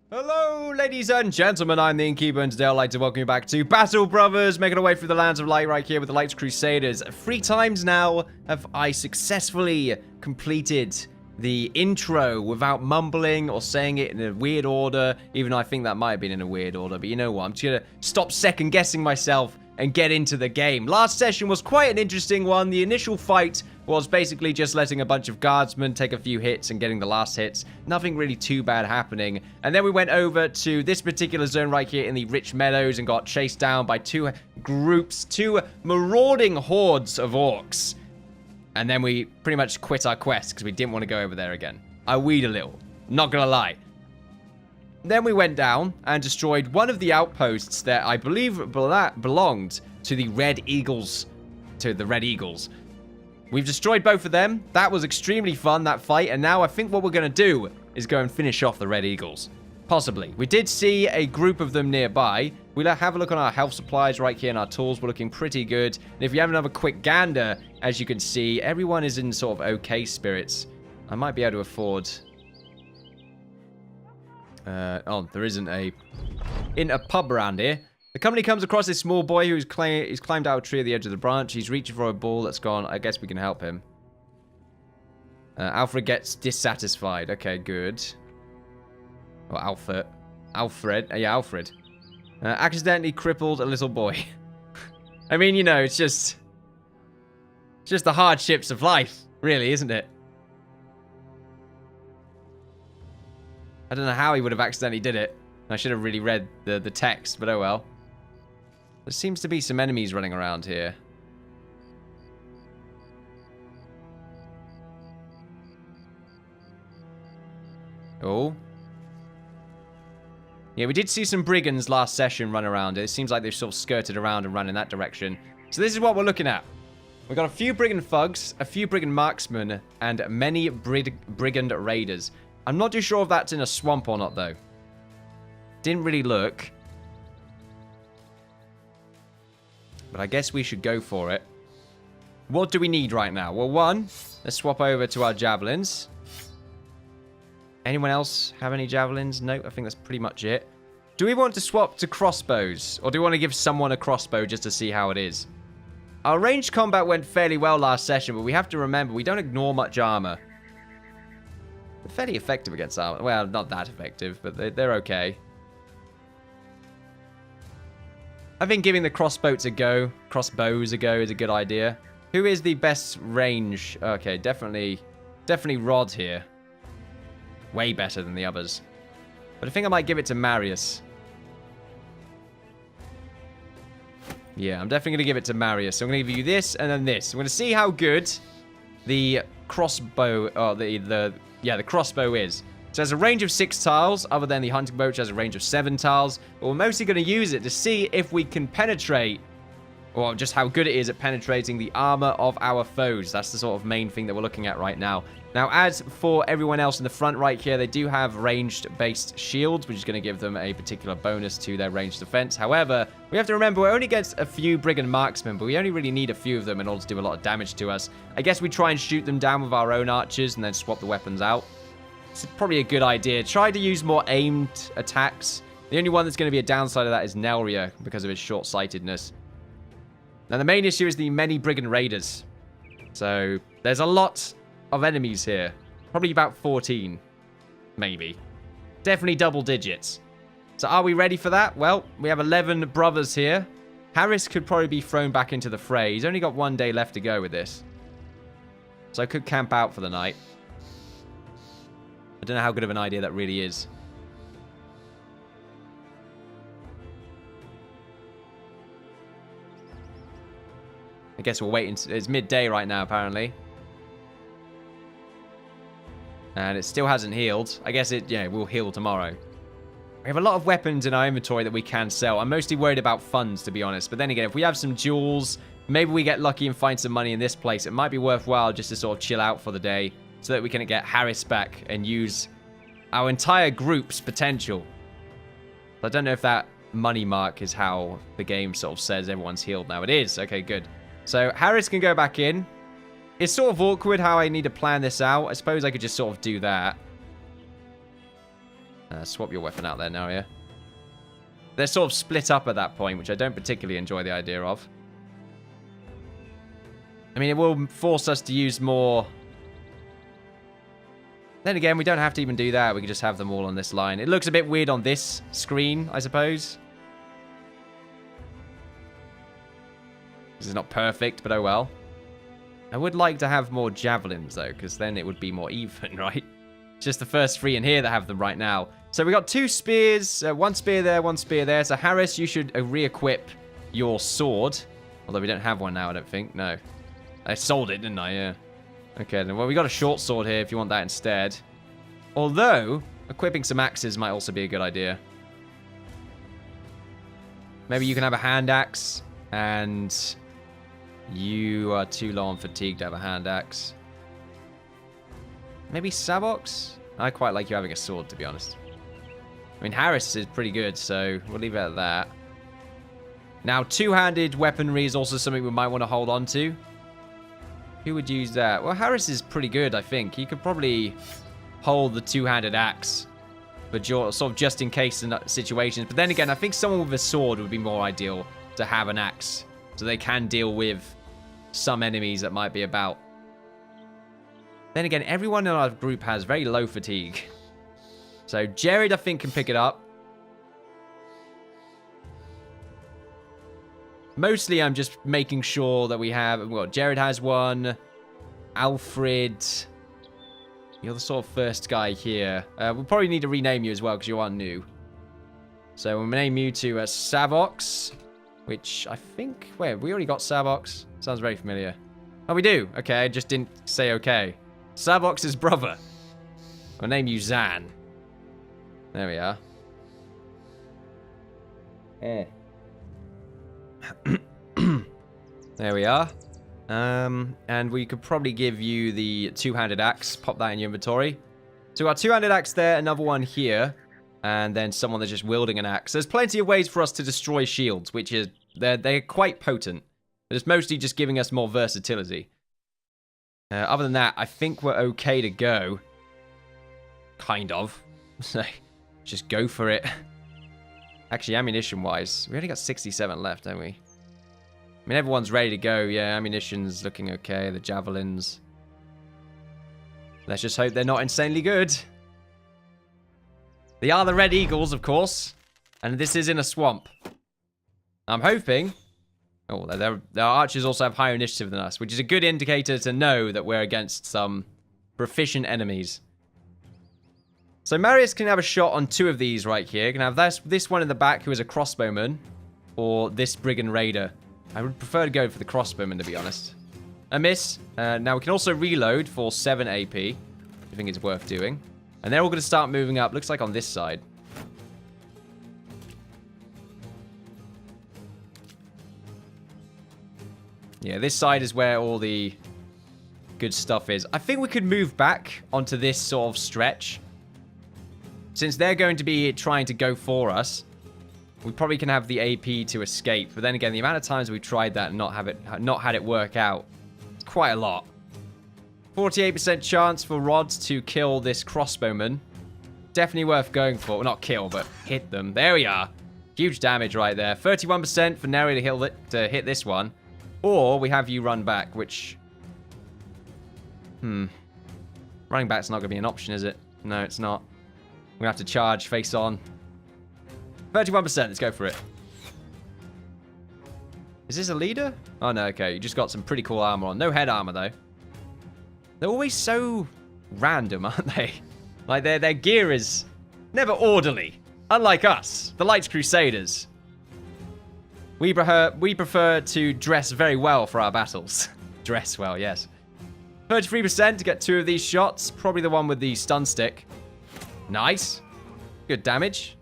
Hello, ladies and gentlemen, I'm the Innkeeper, and today I'd like to welcome you back to Battle Brothers, making our way through the lands of light right here with the Lights Crusaders. 3 times now have I successfully completed the intro without mumbling or saying it in a weird order, even though I think that might have been in a weird order, but you know what, I'm just gonna stop second-guessing myself and get into the game. Last session was quite an interesting one. The initial fight was basically just letting a bunch of guardsmen take a few hits and getting the last hits. Nothing really too bad happening. And then we went over to this particular zone right here in the Rich Meadows and got chased down by 2 groups, 2 marauding hordes of orcs. And then we pretty much quit our quest because we didn't want to go over there again. I weed a little, not gonna lie. Then we went down and destroyed one of the outposts that I believe belonged to the Red Eagles. We've destroyed both of them. That was extremely fun, that fight. And now I think what we're going to do is go and finish off the Red Eagles. Possibly. We did see a group of them nearby. We'll have a look on our health supplies right here, and our tools were looking pretty good. And if you have another quick gander, as you can see, everyone is in sort of okay spirits. I might be able to afford... there isn't a pub around here. The company comes across this small boy who's climbed out a tree at the edge of the branch. He's reaching for a ball that's gone. I guess we can help him. Alfred gets dissatisfied. Okay, good. Or Alfred. Yeah, Alfred. Accidentally crippled a little boy. I mean, you know, it's just the hardships of life, really, isn't it? I don't know how he would have accidentally did it. I should have really read the text, but oh well. There seems to be some enemies running around here. Oh. Yeah, we did see some brigands last session run around. It seems like they've sort of skirted around and run in that direction. So this is what we're looking at. We've got a few brigand thugs, a few brigand marksmen, and many brigand raiders. I'm not too sure if that's in a swamp or not, though. Didn't really look. But I guess we should go for it. What do we need right now? Well, one, let's swap over to our javelins. Anyone else have any javelins? No, I think that's pretty much it. Do we want to swap to crossbows? Or do we want to give someone a crossbow just to see how it is? Our ranged combat went fairly well last session, but we have to remember, we don't ignore much armor. They're fairly effective against armor. Well, not that effective, but they're okay. I think giving the crossbows a go is a good idea. Who is the best range? Okay, definitely Rod here. Way better than the others. But I think I might give it to Marius. Yeah, I'm definitely going to give it to Marius. So I'm going to give you this and then this. I'm going to see how good the crossbow, the crossbow is. So it has a range of 6 tiles, other than the hunting bow, which has a range of 7 tiles. But we're mostly going to use it to see if we can penetrate, or just how good it is at penetrating the armor of our foes. That's the sort of main thing that we're looking at right now. Now, as for everyone else in the front right here, they do have ranged-based shields, which is going to give them a particular bonus to their ranged defense. However, we have to remember we're only against a few brigand marksmen, but we only really need a few of them in order to do a lot of damage to us. I guess we try and shoot them down with our own archers and then swap the weapons out. It's probably a good idea. Try to use more aimed attacks. The only one that's going to be a downside of that is Nelria because of his short-sightedness. Now, the main issue is the many brigand raiders. So, there's a lot of enemies here. Probably about 14. Maybe. Definitely double digits. So, are we ready for that? Well, we have 11 brothers here. Harris could probably be thrown back into the fray. He's only got 1 day left to go with this. So, I could camp out for the night. I don't know how good of an idea that really is. I guess we'll wait until it's midday right now, apparently. And it still hasn't healed. I guess it, will heal tomorrow. We have a lot of weapons in our inventory that we can sell. I'm mostly worried about funds, to be honest. But then again, if we have some jewels, maybe we get lucky and find some money in this place. It might be worthwhile just to sort of chill out for the day so that we can get Harris back and use our entire group's potential. I don't know if that money mark is how the game sort of says everyone's healed now. It is. Okay, good. So Harris can go back in. It's sort of awkward how I need to plan this out. I suppose I could just sort of do that. Swap your weapon out there now, yeah. They're sort of split up at that point, which I don't particularly enjoy the idea of. I mean, it will force us to use more. Then again, we don't have to even do that. We can just have them all on this line. It looks a bit weird on this screen, I suppose. This is not perfect, but oh well. I would like to have more javelins, though, because then it would be more even, right? It's just the first 3 in here that have them right now. So we got 2 spears, 1 spear there, 1 spear there. So Harris, you should re-equip your sword. Although we don't have one now, I don't think. No. I sold it, didn't I? Yeah. Okay, then. Well, we got a short sword here if you want that instead. Although, equipping some axes might also be a good idea. Maybe you can have a hand axe, and you are too low on fatigue to have a hand axe. Maybe Sabox? I quite like you having a sword, to be honest. I mean, Harris is pretty good, so we'll leave it at that. Now, two-handed weaponry is also something we might want to hold on to. Who would use that? Well, Harris is pretty good, I think. He could probably hold the two-handed axe, but sort of just in case in situations. But then again, I think someone with a sword would be more ideal to have an axe, so they can deal with some enemies that might be about. Then again, everyone in our group has very low fatigue. So Jared, I think, can pick it up. Mostly, I'm just making sure that we have... Well, Jared has one. Alfred. You're the sort of first guy here. We'll probably need to rename you as well, because you are new. So we'll name you to Savox, which I think... Wait, we already got Savox. Sounds very familiar. Oh, we do. Okay, I just didn't say okay. Savox's brother. I'll name you Zan. There we are. There we are. And we could probably give you the two-handed axe. Pop that in your inventory. So our two-handed axe there, another one here, and then someone that's just wielding an axe. There's plenty of ways for us to destroy shields, which is they're quite potent. But it's mostly just giving us more versatility. Other than that, I think we're okay to go. Kind of. So, just go for it. Actually, ammunition-wise, we only got 67 left, don't we? I mean, everyone's ready to go. Yeah, ammunition's looking okay. The javelins. Let's just hope they're not insanely good. They are the Red Eagles, of course. And this is in a swamp. I'm hoping... Oh, their archers also have higher initiative than us, which is a good indicator to know that we're against some proficient enemies. So Marius can have a shot on 2 of these right here. Can have this one in the back who is a crossbowman, or this brigand raider. I would prefer to go for the crossbowman, to be honest. A miss. Now we can also reload for 7 AP. I think it's worth doing. And they're all going to start moving up. Looks like on this side. Yeah, this side is where all the good stuff is. I think we could move back onto this sort of stretch. Since they're going to be trying to go for us, we probably can have the AP to escape. But then again, the amount of times we've tried that and not had it work out, it's quite a lot. 48% chance for Rods to kill this crossbowman. Definitely worth going for. Well, not kill, but hit them. There we are. Huge damage right there. 31% for Neri to hit this one. Or we have you run back, which... Running back's not going to be an option, is it? No, it's not. We're going to have to charge face on. 31%, let's go for it. Is this a leader? Oh, no, okay. You just got some pretty cool armor on. No head armor, though. They're always so random, aren't they? Like, their gear is never orderly. Unlike us, the Lights Crusaders. We prefer to dress very well for our battles. Dress well, yes. 33% to get 2 of these shots. Probably the one with the stun stick. Nice. Good damage.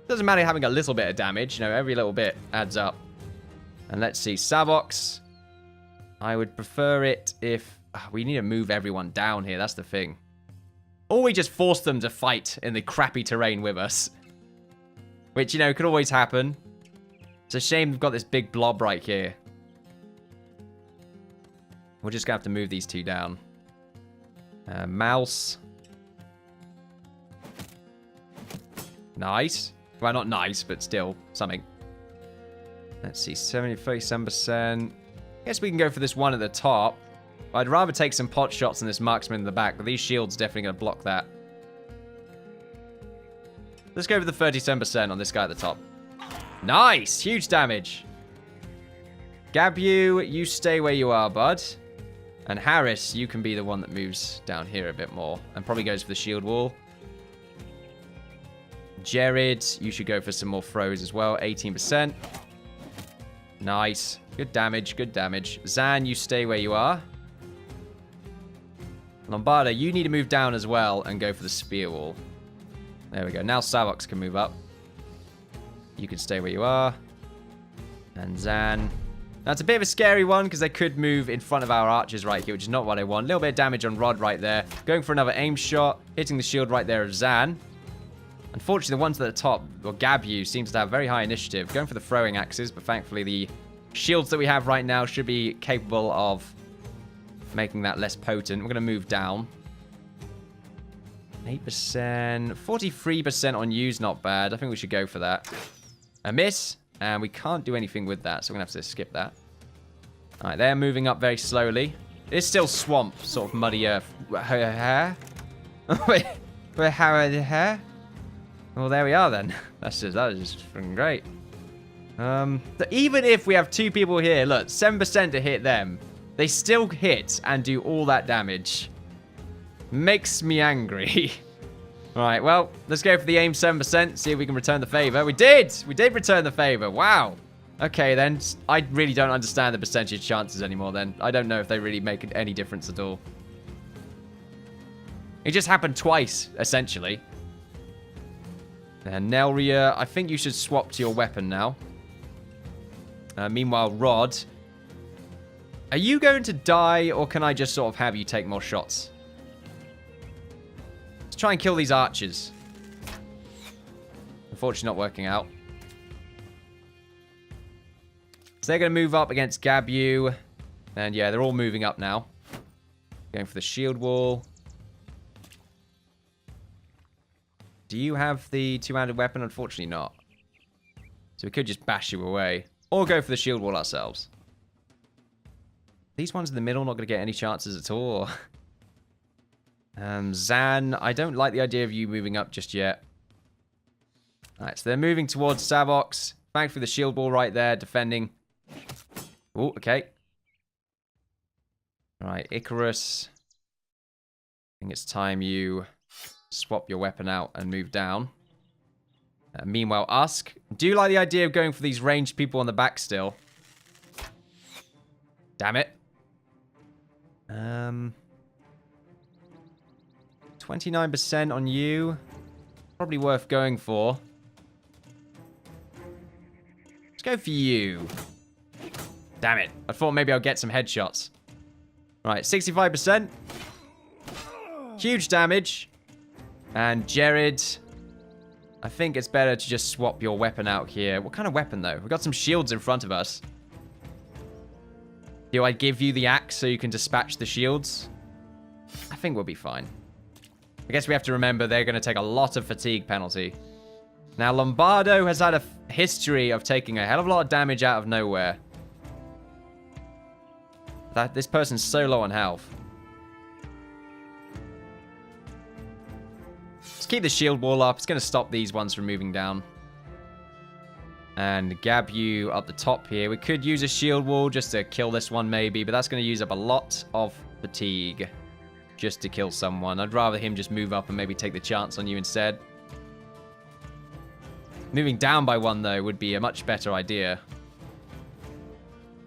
Doesn't matter having a little bit of damage. You know, every little bit adds up. And let's see. Savox. I would prefer it if... we need to move everyone down here. That's the thing. Or we just force them to fight in the crappy terrain with us. Which, you know, could always happen. It's a shame we've got this big blob right here. We're just going to have to move these 2 down. Mouse. Nice. Well, not nice, but still something. Let's see, 37%. Guess we can go for this one at the top. I'd rather take some pot shots than this marksman in the back, but these shields definitely going to block that. Let's go for the 37% on this guy at the top. Nice! Huge damage. Gabu, you stay where you are, bud. And Harris, you can be the one that moves down here a bit more. And probably goes for the shield wall. Jared, you should go for some more throws as well. 18%. Nice. Good damage, good damage. Zan, you stay where you are. Lombardo, you need to move down as well and go for the spear wall. There we go. Now Savox can move up. You can stay where you are. And Zan. Now, it's a bit of a scary one because they could move in front of our archers right here, which is not what I want. A little bit of damage on Rod right there. Going for another aim shot. Hitting the shield right there of Zan. Unfortunately, the ones at the top, or Gabu, seems to have very high initiative. Going for the throwing axes, but thankfully the shields that we have right now should be capable of making that less potent. We're going to move down. 8%. 43% on use, not bad. I think we should go for that. A miss, and we can't do anything with that, so we're going to have to skip that. Alright, they're moving up very slowly. It's still swamp, sort of muddy earth. Wait, how? Well, there we are then. That is just freaking great. So even if we have two people here, look, 7% to hit them, they still hit and do all that damage. Makes me angry. Alright, well, let's go for the aim 7%, see if we can return the favor. We did! We did return the favor. Wow. Okay, then. I really don't understand the percentage chances anymore then. I don't know if they really make any difference at all. It just happened twice, essentially. And Nelria, I think you should swap to your weapon now. Meanwhile, Rod, are you going to die, or can I just sort of have you take more shots? Let's try and kill these archers. Unfortunately, not working out. So they're going to move up against Gabu. And yeah, they're all moving up now. Going for the shield wall. Do you have the two-handed weapon? Unfortunately not. So we could just bash you away. Or go for the shield wall ourselves. These ones in the middle not going to get any chances at all. Zan, I don't like the idea of you moving up just yet. Alright, so they're moving towards Savox. Thankfully the shield wall right there, defending. Oh, okay. Alright, Icarus. I think it's time you swap your weapon out and move down. Meanwhile, Usk. Do you like the idea of going for these ranged people on the back still? Damn it. 29% on you. Probably worth going for. Let's go for you. Damn it. I thought maybe I'll get some headshots. Right, 65%. Huge damage. And Jared, I think it's better to just swap your weapon out here. What kind of weapon, though? We've got some shields in front of us. Do I give you the axe so you can dispatch the shields? I think we'll be fine. I guess we have to remember they're going to take a lot of fatigue penalty. Now, Lombardo has had a history of taking a hell of a lot of damage out of nowhere. This person's so low on health. Let's keep the shield wall up. It's going to stop these ones from moving down. And Gabu up the top here. We could use a shield wall just to kill this one maybe, but that's going to use up a lot of fatigue just to kill someone. I'd rather him just move up and maybe take the chance on you instead. Moving down by one, though, would be a much better idea.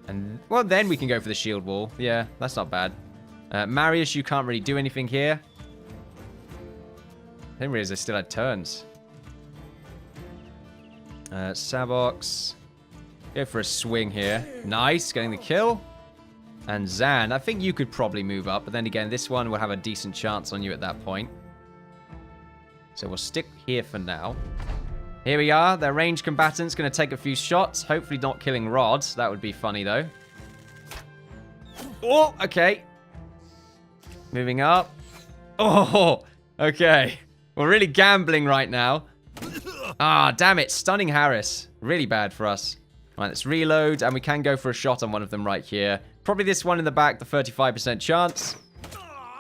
And, well, then we can go for the shield wall. Yeah, that's not bad. Marius, you can't really do anything here. I didn't realize they still had turns. Savox. Go for a swing here. Nice, getting the kill. And Zan, I think you could probably move up. But then again, this one will have a decent chance on you at that point. So we'll stick here for now. Here we are. Their ranged combatant's going to take a few shots. Hopefully not killing Rod. That would be funny, though. Oh, okay. Moving up. Oh, okay. We're really gambling right now. Ah, damn it. Stunning Harris. Really bad for us. Right, let's reload, and we can go for a shot on one of them right here. Probably this one in the back, the 35% chance.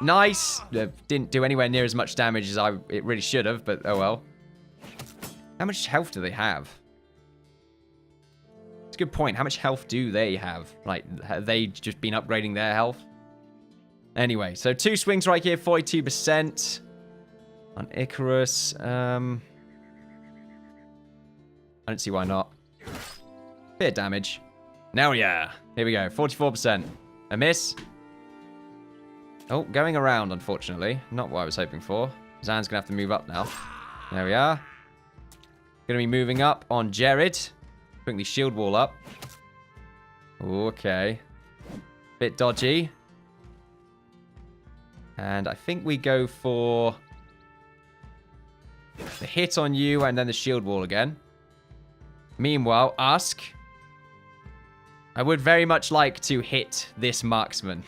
Nice. Didn't do anywhere near as much damage as it really should have, but oh well. How much health do they have? It's a good point. How much health do they have? Like, have they just been upgrading their health? Anyway, so 2 swings right here, 42%. On Icarus, I don't see why not. Bit of damage. Now, yeah. Here we go. 44%. A miss. Oh, going around, unfortunately. Not what I was hoping for. Zan's going to have to move up now. There we are. Going to be moving up on Jared. Putting the shield wall up. Okay. Bit dodgy. And I think we go for the hit on you and then the shield wall again. Meanwhile, Usk. I would very much like to hit this marksman.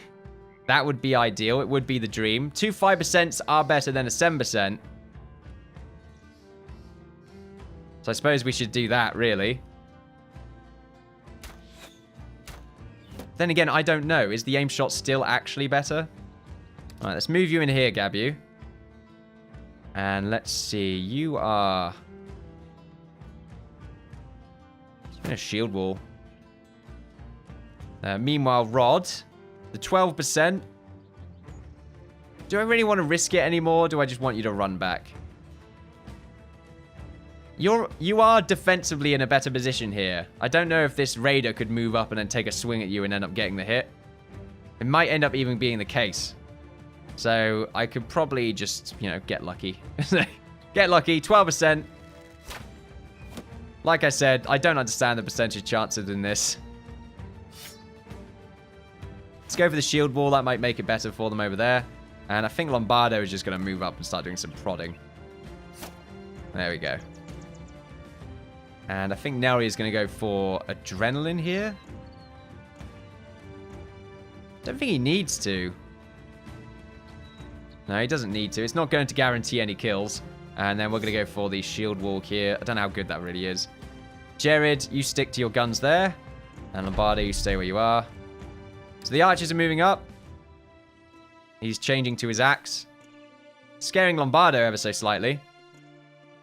That would be ideal. It would be the dream. 2 5% are better than a 7%. So I suppose we should do that, really. Then again, I don't know. Is the aim shot still actually better? Alright, let's move you in here, Gabu. And let's see. You are... It's been a shield wall. Meanwhile, Rod, the 12%. Do I really want to risk it anymore? Or do I just want you to run back? You are defensively in a better position here. I don't know if this raider could move up and then take a swing at you and end up getting the hit. It might end up even being the case. So I could probably just, you know, get lucky. Get lucky, 12%. Like I said, I don't understand the percentage chances in this. Let's go for the shield wall. That might make it better for them over there. And I think Lombardo is just going to move up and start doing some prodding. There we go. And I think Neri is going to go for adrenaline here. Don't think he needs to. No, he doesn't need to. It's not going to guarantee any kills. And then we're going to go for the shield wall here. I don't know how good that really is. Jared, you stick to your guns there. And Lombardo, you stay where you are. So the archers are moving up. He's changing to his axe. Scaring Lombardo ever so slightly.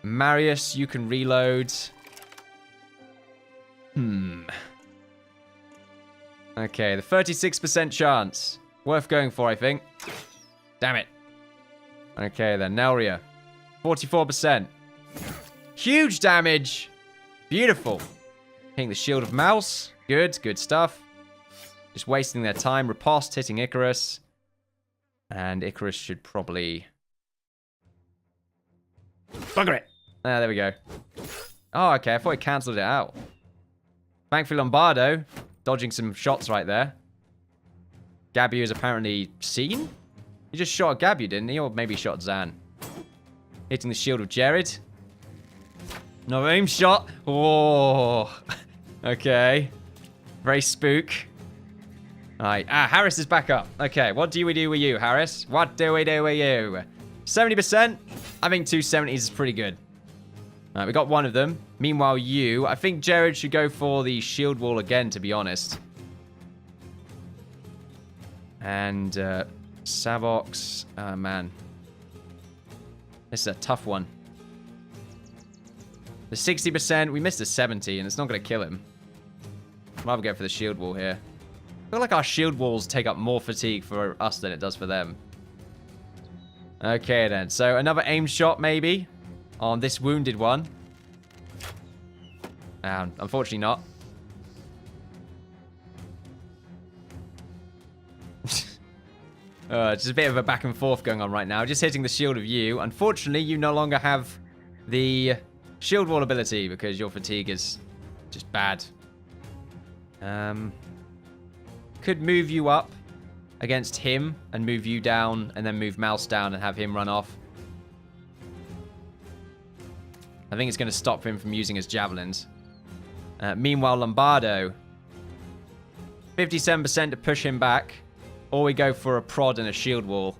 Marius, you can reload. Okay, the 36% chance. Worth going for, I think. Damn it. Okay, then. Nelria. 44%. Huge damage. Beautiful. Hitting the shield of Mouse. Good, good stuff. Just wasting their time. Riposte hitting Icarus. And Icarus should probably... Bugger it. Ah, there we go. Oh, okay. I thought he cancelled it out. Thankfully, Lombardo dodging some shots right there. Gabu is apparently seen. He just shot Gabu, didn't he? Or maybe shot Zan. Hitting the shield of Jared. No aim shot. Oh. Okay. Very spook. Alright. Ah, Harris is back up. Okay, what do we do with you, Harris? What do we do with you? 70%? I think 270s is pretty good. Alright, we got one of them. Meanwhile, you... I think Jared should go for the shield wall again, to be honest. And, Savox... Oh, man. This is a tough one. The 60%, we missed a 70, and it's not going to kill him. I'd rather go for the shield wall here. I feel like our shield walls take up more fatigue for us than it does for them. Okay, then. So, another aim shot, maybe, on this wounded one. Unfortunately not. Just a bit of a back and forth going on right now. Just hitting the shield of you. Unfortunately, you no longer have the shield wall ability because your fatigue is just bad. Could move you up against him and move you down and then move Mouse down and have him run off. I think it's going to stop him from using his javelins. Meanwhile, Lombardo, 57% to push him back. Or we go for a prod and a shield wall.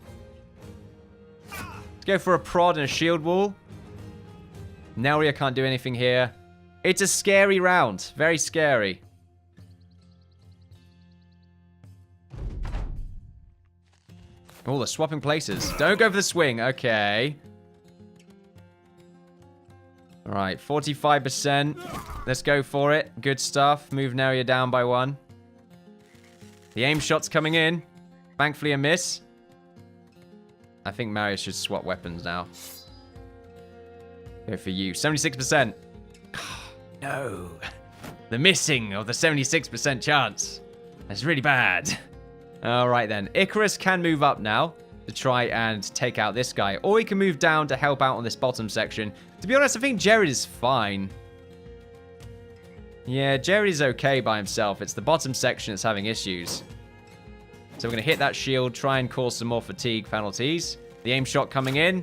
Let's go for a prod and a shield wall. Nelria can't do anything here. It's a scary round. Very scary. Oh, they're swapping places. Don't go for the swing. Okay. Alright, 45%. Let's go for it. Good stuff. Move Nelria down by 1. The aim shot's coming in. Thankfully a miss. I think Marius should swap weapons now. Go for you. 76%. No. The missing of the 76% chance. That's really bad. Alright then. Icarus can move up now to try and take out this guy. Or he can move down to help out on this bottom section. To be honest, I think Jared is fine. Yeah, Jared is okay by himself. It's the bottom section that's having issues. So we're going to hit that shield, try and cause some more fatigue penalties. The aim shot coming in.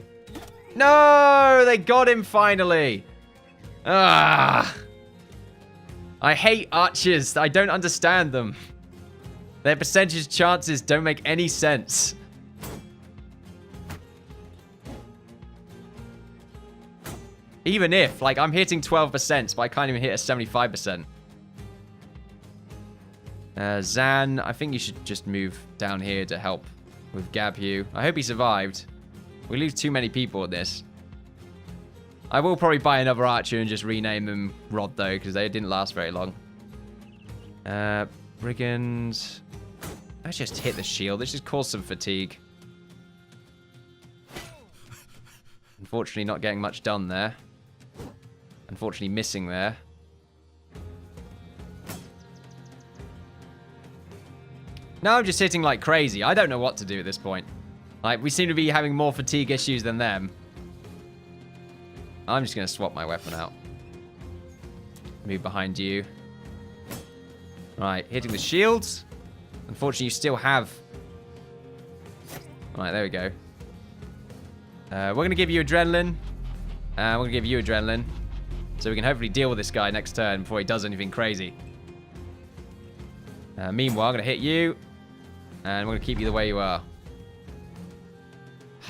No! They got him finally! Ah! I hate archers. I don't understand them. Their percentage chances don't make any sense. Even if, like, I'm hitting 12%, but I can't even hit a 75%. Zan, I think you should just move down here to help with Gabhu. I hope he survived. We lose too many people at this. I will probably buy another archer and just rename them Rod, though, because they didn't last very long. Brigands. Let's just hit the shield. Let's just cause some fatigue. Unfortunately, not getting much done there. Unfortunately, missing there. Now I'm just hitting like crazy. I don't know what to do at this point. Like, we seem to be having more fatigue issues than them. I'm just going to swap my weapon out. Move behind you. Right, hitting the shields. Unfortunately, you still have... Alright, there we go. We're going to give you adrenaline. We're going to give you adrenaline. So we can hopefully deal with this guy next turn before he does anything crazy. Meanwhile, I'm going to hit you. And we're going to keep you the way you are.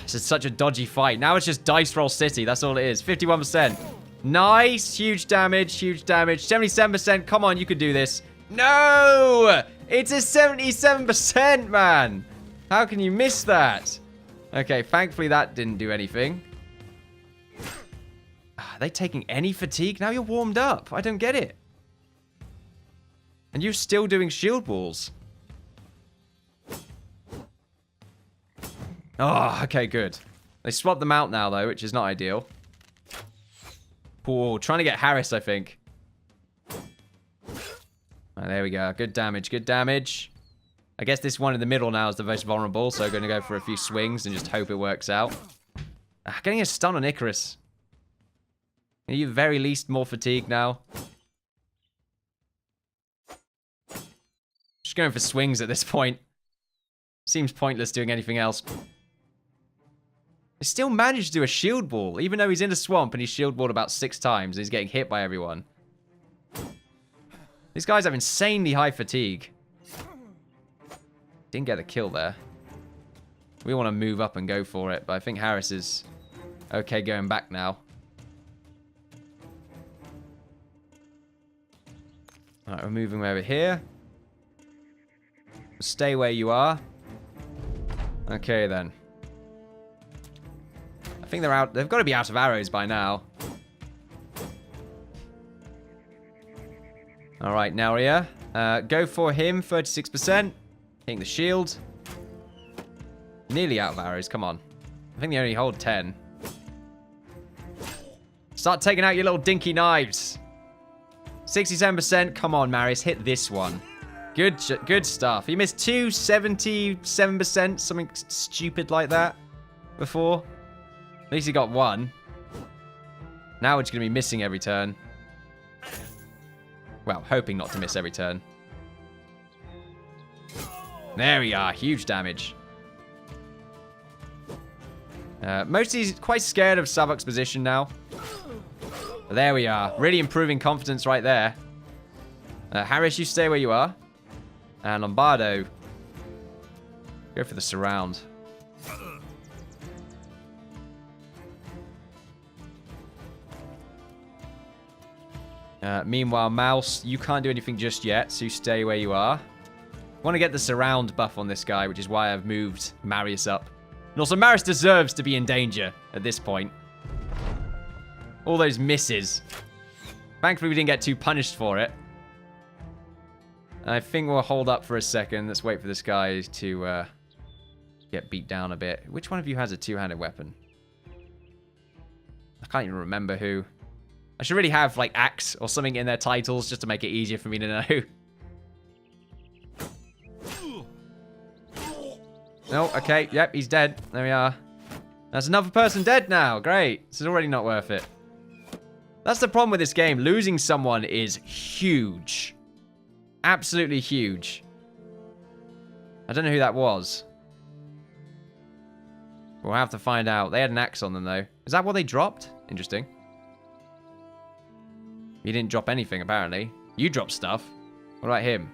This is such a dodgy fight. Now it's just dice roll city. That's all it is. 51%. Nice. Huge damage. Huge damage. 77%. Come on, you could do this. No! It's a 77%, man. How can you miss that? Okay, thankfully that didn't do anything. Are they taking any fatigue? Now you're warmed up. I don't get it. And you're still doing shield walls. Oh, okay, good. They swapped them out now, though, which is not ideal. Oh, trying to get Harris, I think. Right, there we go. Good damage, good damage. I guess this one in the middle now is the most vulnerable, so I'm going to go for a few swings and just hope it works out. Getting a stun on Icarus. At the very least, more fatigue now. Just going for swings at this point. Seems pointless doing anything else. He still managed to do a shield wall, even though he's in a swamp and he's shield walled about 6 times and he's getting hit by everyone. These guys have insanely high fatigue. Didn't get the kill there. We want to move up and go for it, but I think Harris is okay going back now. Alright, we're moving over here. Stay where you are. Okay, then. I think they're out. They've got to be out of arrows by now. Alright, Nelria. Go for him, 36%. Hitting the shield. Nearly out of arrows, come on. I think they only hold 10. Start taking out your little dinky knives. 67%. Come on, Marius, hit this one. Good stuff. He missed 77%, something stupid like that before. At least he got 1. Now we're just going to be missing every turn. Well, hoping not to miss every turn. There we are. Huge damage. Mostly quite scared of Savok's position now. But there we are. Really improving confidence right there. Harris, you stay where you are. And Lombardo, go for the surround. Meanwhile, Mouse, you can't do anything just yet, so you stay where you are. I want to get the surround buff on this guy, which is why I've moved Marius up. And also, Marius deserves to be in danger at this point. All those misses. Thankfully, we didn't get too punished for it. I think we'll hold up for a second. Let's wait for this guy to get beat down a bit. Which one of you has a two-handed weapon? I can't even remember who. I should really have, like, axe or something in their titles just to make it easier for me to know. No, okay, yep, he's dead. There we are. There's another person dead now. Great. This is already not worth it. That's the problem with this game. Losing someone is huge. Absolutely huge. I don't know who that was. We'll have to find out. They had an axe on them, though. Is that what they dropped? Interesting. He didn't drop anything, apparently. You dropped stuff. What about him?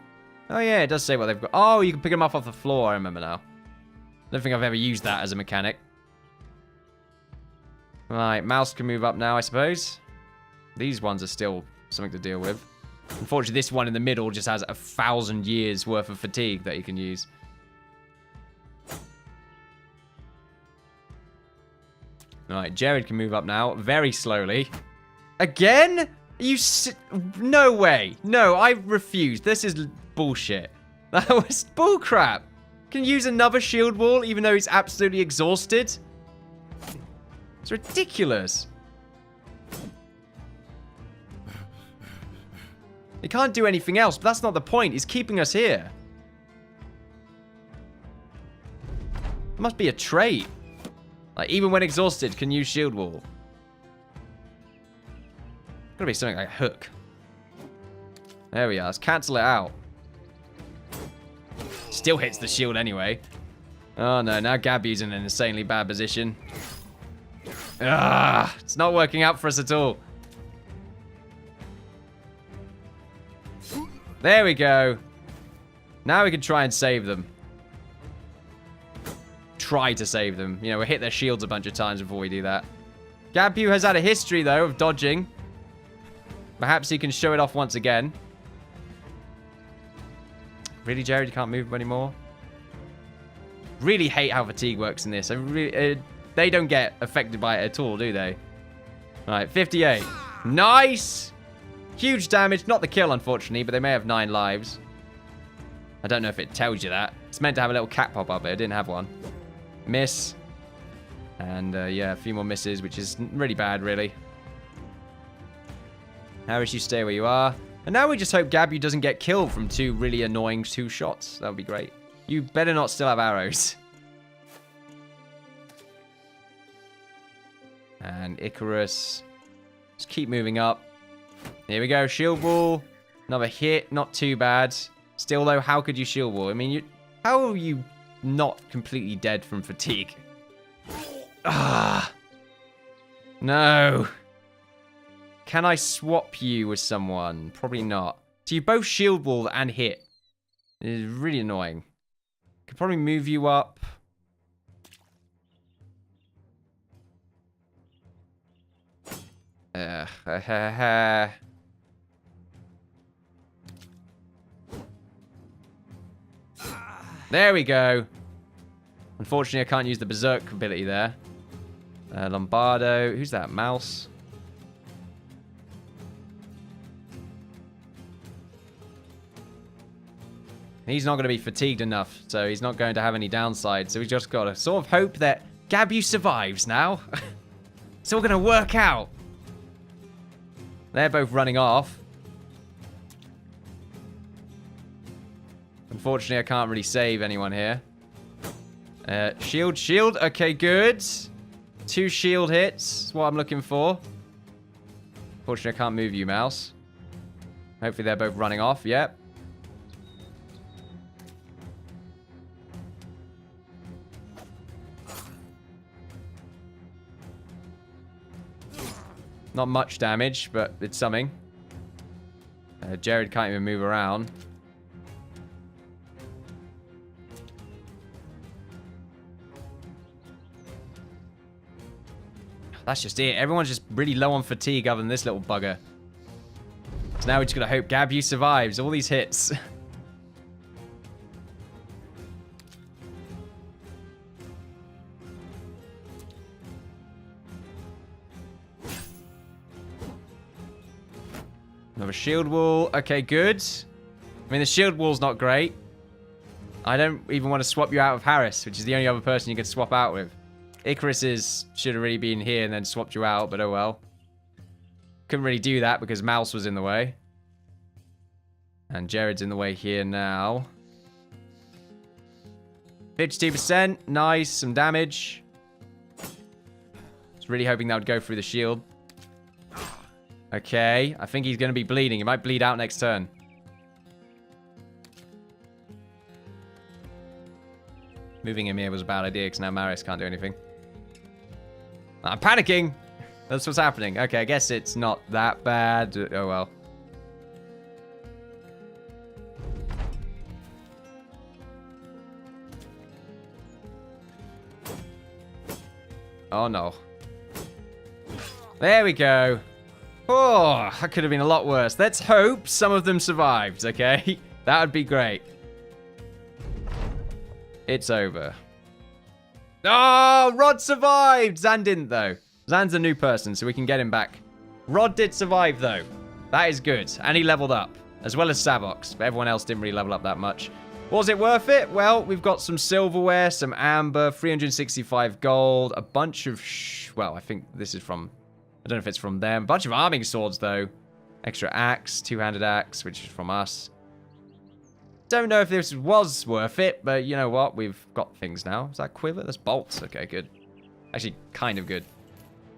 Oh, yeah, it does say what they've got. Oh, you can pick them up off the floor. I remember now. I don't think I've ever used that as a mechanic. Right, Mouse can move up now, I suppose. These ones are still something to deal with. Unfortunately, this one in the middle just has 1,000 years worth of fatigue that you can use. Alright, Jared can move up now, very slowly. Again? No way. No, I refuse. This is bullshit. That was bullcrap. Can use another shield wall even though he's absolutely exhausted? It's ridiculous. He can't do anything else, but that's not the point. He's keeping us here. It must be a trait. Like, even when exhausted, can use shield wall. Gotta be something like a hook. There we are. Let's cancel it out. Still hits the shield anyway. Oh no, now Gabby's in an insanely bad position. Ah, it's not working out for us at all. There we go. Now we can try and save them. Try to save them. You know, we'll hit their shields a bunch of times before we do that. Gabu has had a history, though, of dodging. Perhaps he can show it off once again. Really, Jared? You can't move anymore? Really hate how fatigue works in this. They don't get affected by it at all, do they? Alright, 58. Nice! Huge damage. Not the kill, unfortunately, but they may have 9 lives. I don't know if it tells you that. It's meant to have a little cat pop up, but it didn't have one. Miss. And, yeah, a few more misses, which is really bad, really. Harris, you stay where you are. And now we just hope Gabu doesn't get killed from 2 really annoying 2 shots. That would be great. You better not still have arrows. And Icarus. Just keep moving up. Here we go. Shield wall. Another hit. Not too bad. Still, though, how could you shield wall? I mean, how are you not completely dead from fatigue? Ah. No. Can I swap you with someone? Probably not. So you both shield wall and hit. It is really annoying. Could probably move you up. There we go. Unfortunately, I can't use the berserk ability there. Lombardo. Who's that? Mouse. He's not going to be fatigued enough, so he's not going to have any downside. So we just got to sort of hope that Gabu survives now. It's all going to work out. They're both running off. Unfortunately, I can't really save anyone here. Shield, shield. Okay, good. 2 shield hits is what I'm looking for. Unfortunately, I can't move you, Mouse. Hopefully, they're both running off. Yep. Not much damage, but it's something. Jared can't even move around. That's just it. Everyone's just really low on fatigue other than this little bugger. So now we're just going to hope Gabu survives all these hits. Another shield wall. Okay, good. I mean, the shield wall's not great. I don't even want to swap you out with Harris, which is the only other person you can swap out with. Icarus should have really been here and then swapped you out, but oh well. Couldn't really do that because Mouse was in the way. And Jared's in the way here now. 52%. Nice. Some damage. Was really hoping that would go through the shield. Okay. I think he's going to be bleeding. He might bleed out next turn. Moving him here was a bad idea because now Marius can't do anything. I'm panicking. That's what's happening. Okay, I guess it's not that bad. Oh, well. Oh, no. There we go. Oh, that could have been a lot worse. Let's hope some of them survived, okay? That would be great. It's over. Oh, Rod survived! Zan didn't, though. Zan's a new person, so we can get him back. Rod did survive, though. That is good. And he leveled up, as well as Savox. But everyone else didn't really level up that much. Was it worth it? Well, we've got some silverware, some amber, 365 gold, a bunch of... well, I think this is from... I don't know if it's from them. A bunch of arming swords, though. Extra axe, two-handed axe, which is from us. Don't know if this was worth it, but you know what? We've got things now. Is that quiver? That's bolts. Okay, good. Actually, kind of good.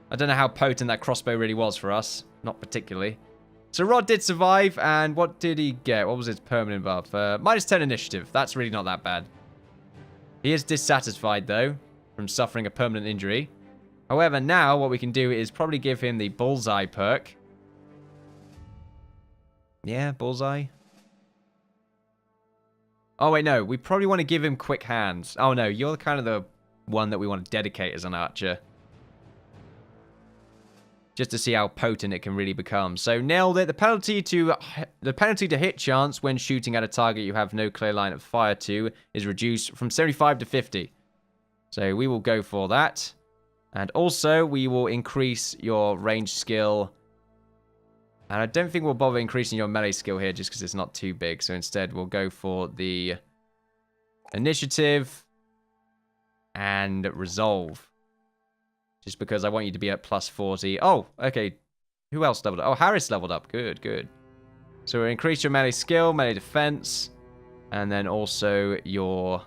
I don't know how potent that crossbow really was for us. Not particularly. So Rod did survive, and what did he get? What was his permanent buff? Minus 10 initiative. That's really not that bad. He is dissatisfied, though, from suffering a permanent injury. However, now what we can do is probably give him the bullseye perk. Yeah, bullseye. Oh, wait, no. We probably want to give him quick hands. Oh, no. You're kind of the one that we want to dedicate as an archer. Just to see how potent it can really become. So, nailed it. The penalty to hit chance when shooting at a target you have no clear line of fire to is reduced from 75 to 50. So, we will go for that. And also, we will increase your range skill. And I don't think we'll bother increasing your melee skill here just because it's not too big. So instead, we'll go for the initiative and resolve. Just because I want you to be at plus 40. Oh, okay. Who else leveled up? Oh, Harris leveled up. Good, good. So we'll increase your melee skill, melee defense, and then also your...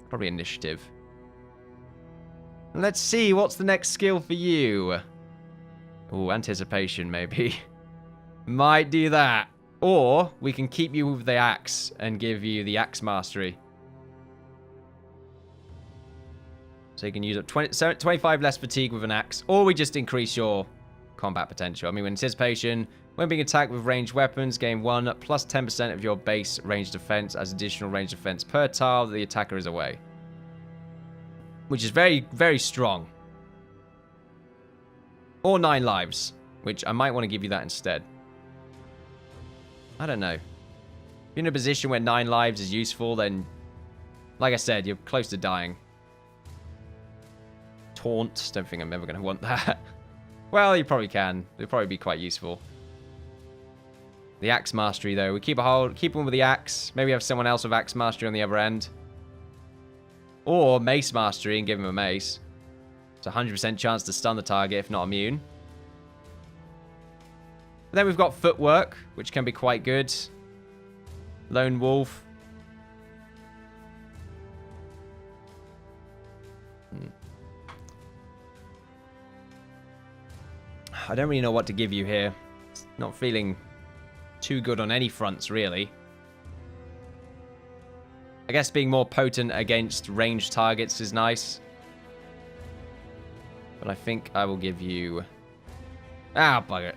probably initiative. Let's see, what's the next skill for you? Ooh, anticipation, maybe. Might do that. Or we can keep you with the axe and give you the axe mastery. So you can use up 25 less fatigue with an axe. Or we just increase your combat potential. I mean, anticipation, when being attacked with ranged weapons, gain 1 plus 10% of your base range defense as additional range defense per tile that the attacker is away. Which is very, very strong. Or 9 lives, which I might want to give you that instead. I don't know. If you're in a position where 9 lives is useful, then, like I said, you're close to dying. Taunt. Don't think I'm ever going to want that. Well, you probably can. It'll probably be quite useful. The axe mastery, though. We keep one with the axe. Maybe have someone else with axe mastery on the other end. Or mace mastery and give him a mace. It's a 100% chance to stun the target if not immune. But then we've got footwork, which can be quite good. Lone wolf. I don't really know what to give you here. It's not feeling too good on any fronts, really. I guess being more potent against ranged targets is nice. But I think I will give you... Ah, bugger it.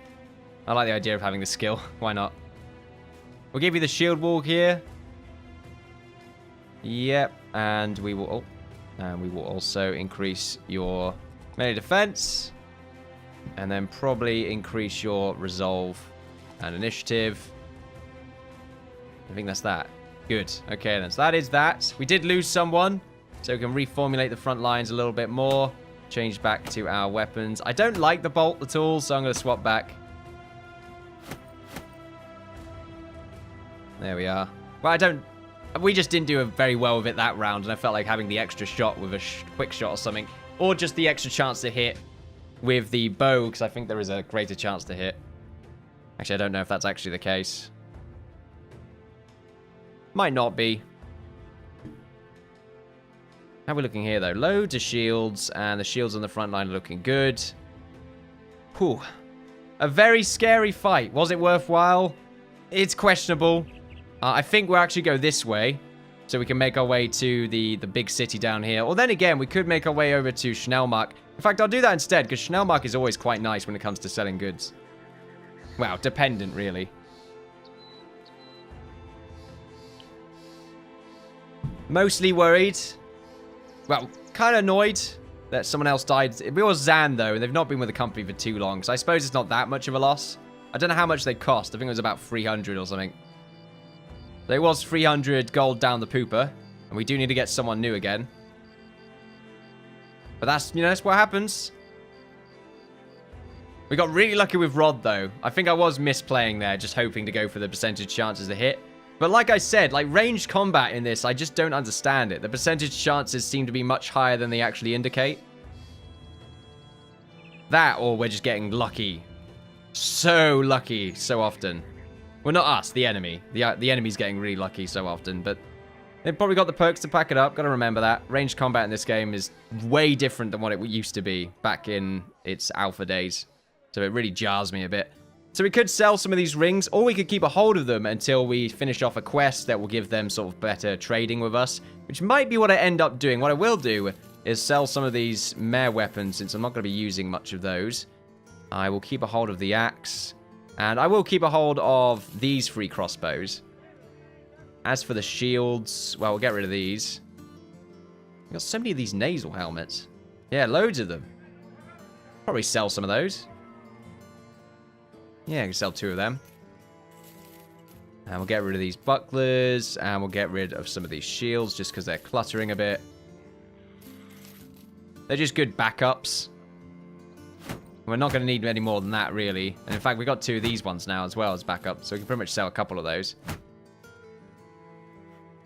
I like the idea of having the skill. Why not? We'll give you the shield wall here. Yep. And we will... Oh. And we will also increase your melee defense. And then probably increase your resolve and initiative. I think that's that. Good. Okay, then. So that is that. We did lose someone, so we can reformulate the front lines a little bit more. Change back to our weapons. I don't like the bolt at all, so I'm going to swap back. There we are. Well, we just didn't do very well with it that round, and I felt like having the extra shot with a quick shot or something. Or just the extra chance to hit with the bow, because I think there is a greater chance to hit. Actually, I don't know if that's actually the case. Might not be. How are we looking here, though? Loads of shields, and the shields on the front line are looking good. Whew. A very scary fight. Was it worthwhile? It's questionable. I think we'll actually go this way, so we can make our way to the big city down here. Or then again, we could make our way over to Schnellmark. In fact, I'll do that instead, because Schnellmark is always quite nice when it comes to selling goods. Well, dependent, really. Mostly worried. Well, kind of annoyed that someone else died. It was Zan, though, and they've not been with the company for too long, so I suppose it's not that much of a loss. I don't know how much they cost. I think it was about 300 or something. There was 300 gold down the pooper, and we do need to get someone new again. But that's, you know, that's what happens. We got really lucky with Rod, though. I think I was misplaying there, just hoping to go for the percentage chances to hit. But like I said, like ranged combat in this, I just don't understand it. The percentage chances seem to be much higher than they actually indicate. That, or we're just getting lucky. So lucky so often. Well, not us, the enemy. The enemy's getting really lucky so often, but they've probably got the perks to pack it up. Gotta remember that. Ranged combat in this game is way different than what it used to be back in its alpha days. So it really jars me a bit. So we could sell some of these rings, or we could keep a hold of them until we finish off a quest that will give them sort of better trading with us, which might be what I end up doing. What I will do is sell some of these mare weapons, since I'm not going to be using much of those. I will keep a hold of the axe, and I will keep a hold of these 3 crossbows. As for the shields, well, we'll get rid of these. We've got so many of these nasal helmets. Yeah, loads of them. Probably sell some of those. Yeah, I can sell 2 of them. And we'll get rid of these bucklers, and we'll get rid of some of these shields just because they're cluttering a bit. They're just good backups. We're not going to need any more than that, really. And in fact, we got 2 of these ones now as well as backup, so we can pretty much sell a couple of those.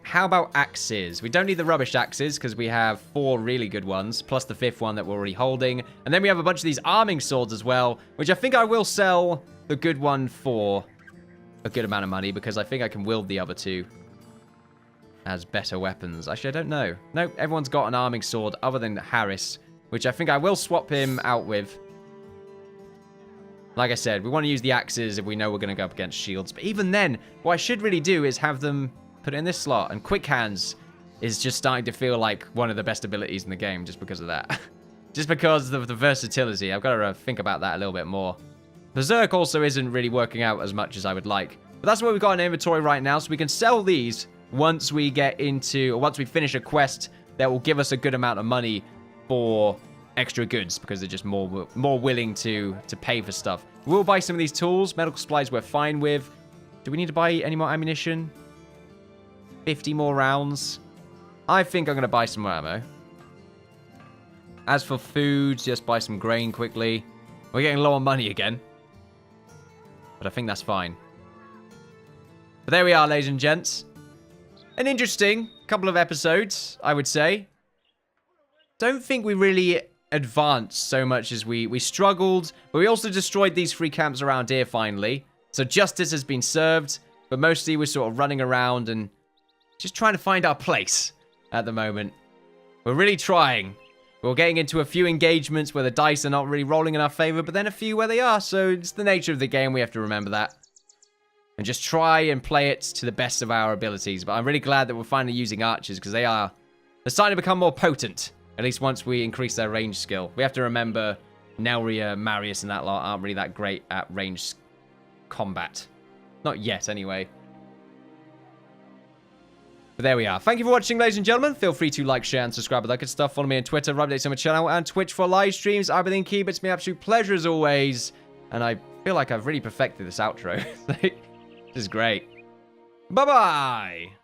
How about axes? We don't need the rubbish axes because we have 4 really good ones, plus the 5th one that we're already holding. And then we have a bunch of these arming swords as well, which I think I will sell the good one for a good amount of money because I think I can wield the other 2 as better weapons. Actually, I don't know. Nope, everyone's got an arming sword other than Harris, which I think I will swap him out with. Like I said, we want to use the axes if we know we're going to go up against shields. But even then, what I should really do is have them put it in this slot. And quick hands is just starting to feel like one of the best abilities in the game just because of that. Just because of the versatility. I've got to think about that a little bit more. Berserk also isn't really working out as much as I would like. But that's what we've got in inventory right now. So we can sell these once we get into, or once we finish a quest that will give us a good amount of money for extra goods, because they're just more willing to pay for stuff. We'll buy some of these tools. Medical supplies we're fine with. Do we need to buy any more ammunition? 50 more rounds. I think I'm going to buy some more ammo. As for food, just buy some grain quickly. We're getting low on money again. But I think that's fine. But there we are, ladies and gents. An interesting couple of episodes, I would say. Don't think we really advanced so much as we struggled. But we also destroyed these 3 camps around here, finally. So justice has been served. But mostly we're sort of running around and just trying to find our place at the moment. We're really trying. We're getting into a few engagements where the dice are not really rolling in our favor, but then a few where they are, so it's the nature of the game. We have to remember that. And just try and play it to the best of our abilities. But I'm really glad that we're finally using archers, because they're starting to become more potent, at least once we increase their range skill. We have to remember Nelria, Marius, and that lot aren't really that great at range combat. Not yet, anyway. But there we are. Thank you for watching, ladies and gentlemen. Feel free to like, share, and subscribe with that good stuff. Follow me on Twitter for updates on my channel and Twitch for live streams. I've been Innkeeper. It's been an absolute pleasure as always. And I feel like I've really perfected this outro. This is great. Bye-bye.